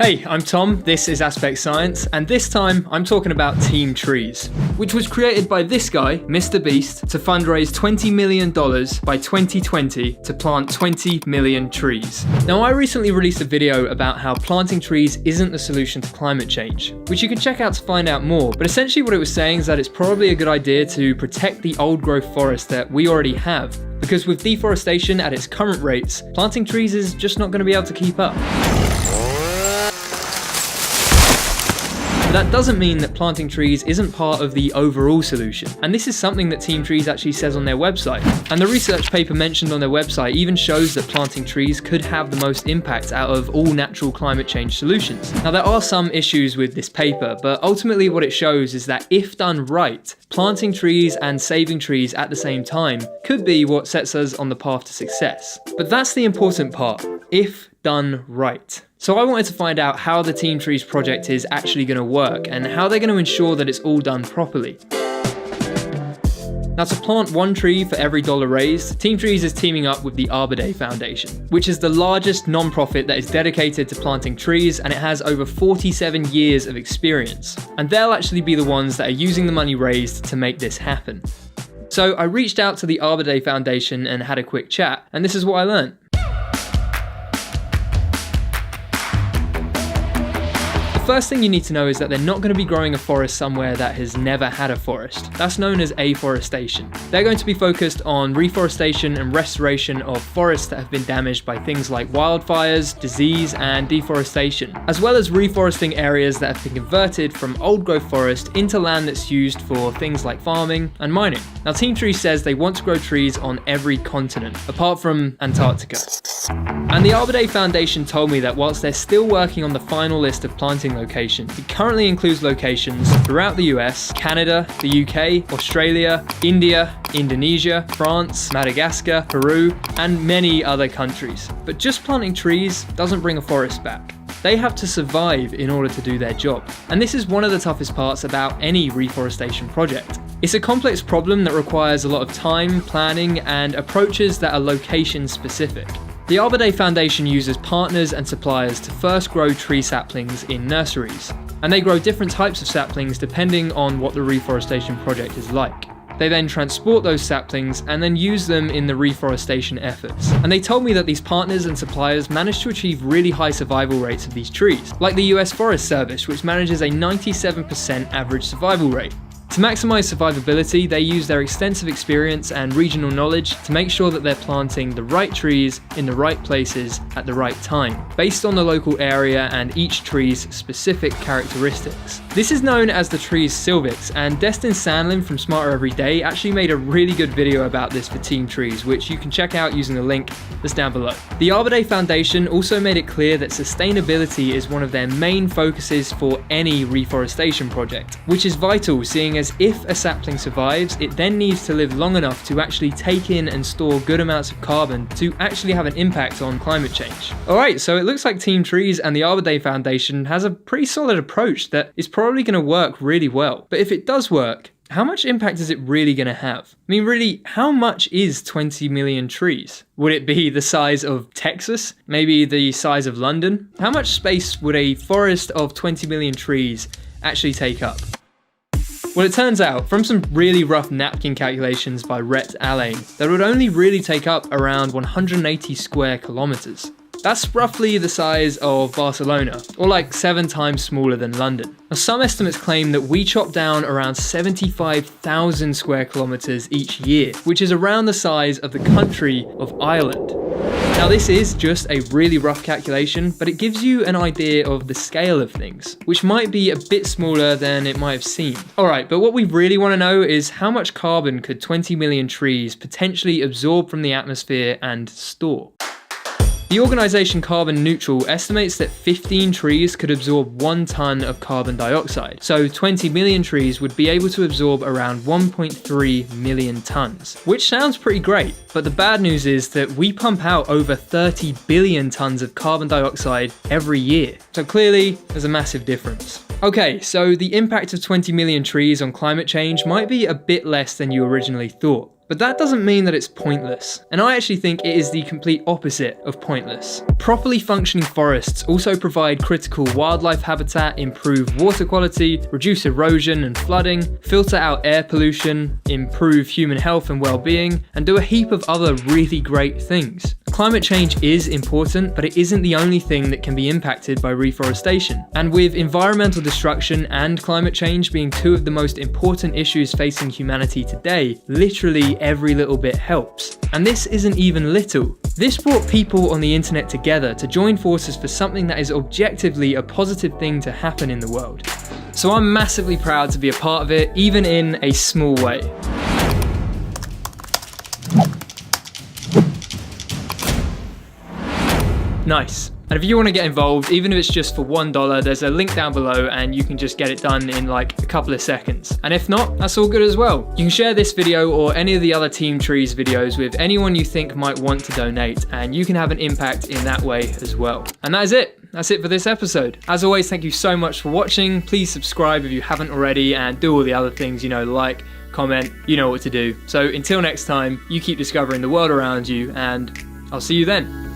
Hey, I'm Tom, this is Aspect Science, and this time I'm talking about Teamtrees, which was created by this guy, Mr. Beast, to fundraise $20 million by 2020 to plant 20 million trees. Now, I recently released a video about how planting trees isn't the solution to climate change, which you can check out to find out more, but essentially what it was saying is that it's probably a good idea to protect the old growth forest that we already have, because with deforestation at its current rates, planting trees is just not going to be able to keep up. But that doesn't mean that planting trees isn't part of the overall solution, and this is something that Teamtrees actually says on their website. And the research paper mentioned on their website even shows that planting trees could have the most impact out of all natural climate change solutions. Now, there are some issues with this paper, but ultimately what it shows is that if done right, planting trees and saving trees at the same time could be what sets us on the path to success. But that's the important part, if done right. So I wanted to find out how the Teamtrees project is actually going to work and how they're going to ensure that it's all done properly. Now, to plant one tree for every dollar raised, Teamtrees is teaming up with the Arbor Day Foundation, which is the largest non-profit that is dedicated to planting trees, and it has over 47 years of experience. And they'll actually be the ones that are using the money raised to make this happen. So I reached out to the Arbor Day Foundation and had a quick chat, and this is what I learned. The first thing you need to know is that they're not going to be growing a forest somewhere that has never had a forest. That's known as afforestation. They're going to be focused on reforestation and restoration of forests that have been damaged by things like wildfires, disease, and deforestation, as well as reforesting areas that have been converted from old growth forest into land that's used for things like farming and mining. Now, Teamtrees says they want to grow trees on every continent, apart from Antarctica. And the Arbor Day Foundation told me that whilst they're still working on the final list of planting locations, it currently includes locations throughout the US, Canada, the UK, Australia, India, Indonesia, France, Madagascar, Peru, and many other countries. But just planting trees doesn't bring a forest back. They have to survive in order to do their job. And this is one of the toughest parts about any reforestation project. It's a complex problem that requires a lot of time, planning, and approaches that are location specific. The Arbor Day Foundation uses partners and suppliers to first grow tree saplings in nurseries, and they grow different types of saplings depending on what the reforestation project is like. They then transport those saplings and then use them in the reforestation efforts. And they told me that these partners and suppliers manage to achieve really high survival rates of these trees, like the US Forest Service, which manages a 97% average survival rate. To maximise survivability, they use their extensive experience and regional knowledge to make sure that they're planting the right trees in the right places at the right time, based on the local area and each tree's specific characteristics. This is known as the tree's sylvix, and Destin Sandlin from Smarter Every Day actually made a really good video about this for Teamtrees, which you can check out using the link that's down below. The Arbor Day Foundation also made it clear that sustainability is one of their main focuses for any reforestation project, which is vital, seeing as if a sapling survives, it then needs to live long enough to actually take in and store good amounts of carbon to actually have an impact on climate change. Alright, so it looks like Teamtrees and the Arbor Day Foundation has a pretty solid approach that is probably going to work really well. But if it does work, how much impact is it really going to have? I mean, really, how much is 20 million trees? Would it be the size of Texas? Maybe the size of London? How much space would a forest of 20 million trees actually take up? Well, it turns out, from some really rough napkin calculations by Rhett Allain, that it would only really take up around 180 square kilometers. That's roughly the size of Barcelona, or like 7 times smaller than London. Now, some estimates claim that we chop down around 75,000 square kilometers each year, which is around the size of the country of Ireland. Now, this is just a really rough calculation, but it gives you an idea of the scale of things, which might be a bit smaller than it might have seemed. Alright, but what we really want to know is how much carbon could 20 million trees potentially absorb from the atmosphere and store? The organisation Carbon Neutral estimates that 15 trees could absorb 1 ton of carbon dioxide, so 20 million trees would be able to absorb around 1.3 million tons, which sounds pretty great, but the bad news is that we pump out over 30 billion tons of carbon dioxide every year, so clearly there's a massive difference. Okay, so the impact of 20 million trees on climate change might be a bit less than you originally thought. But that doesn't mean that it's pointless. And I actually think it is the complete opposite of pointless. Properly functioning forests also provide critical wildlife habitat, improve water quality, reduce erosion and flooding, filter out air pollution, improve human health and well-being, and do a heap of other really great things. Climate change is important, but it isn't the only thing that can be impacted by reforestation. And with environmental destruction and climate change being two of the most important issues facing humanity today, literally every little bit helps. And this isn't even little. This brought people on the internet together to join forces for something that is objectively a positive thing to happen in the world. So I'm massively proud to be a part of it, even in a small way. Nice. And if you want to get involved, even if it's just for $1, there's a link down below and you can just get it done in like a couple of seconds. And if not, that's all good as well. You can share this video or any of the other Teamtrees videos with anyone you think might want to donate, and you can have an impact in that way as well. And that is it. That's it for this episode. As always, thank you so much for watching. Please subscribe if you haven't already, and do all the other things, like, comment, you know what to do. So until next time, you keep discovering the world around you, and I'll see you then.